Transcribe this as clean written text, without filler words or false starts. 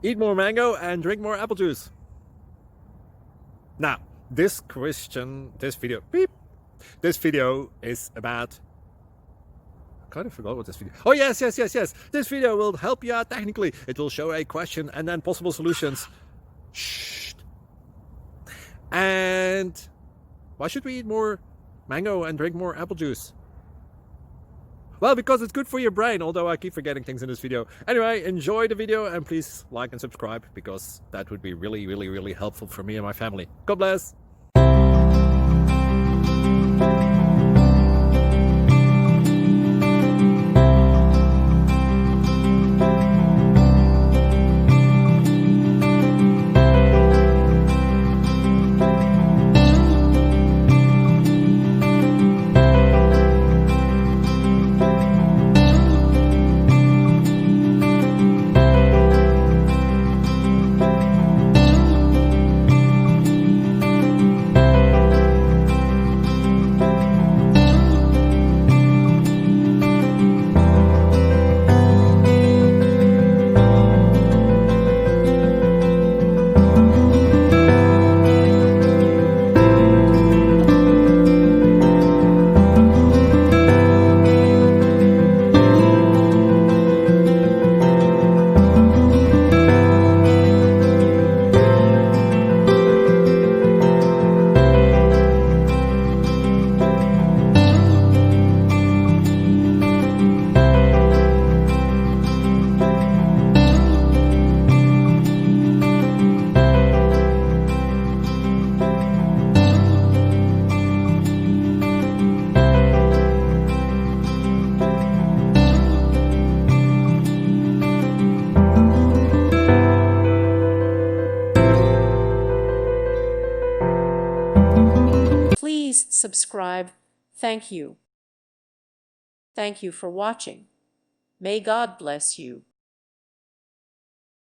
Eat more mango and drink more apple juice. Now, this video is about... I kind of forgot what this video... Oh, yes. This video will help you out technically. It will show a question and then possible solutions. Shh. And why should we eat more mango and drink more apple juice? Well, because it's good for your brain, although I keep forgetting things in this video. Anyway, enjoy the video and please like and subscribe, because that would be really helpful for me and my family. God bless! Please subscribe. Thank you. Thank you for watching. May God bless you.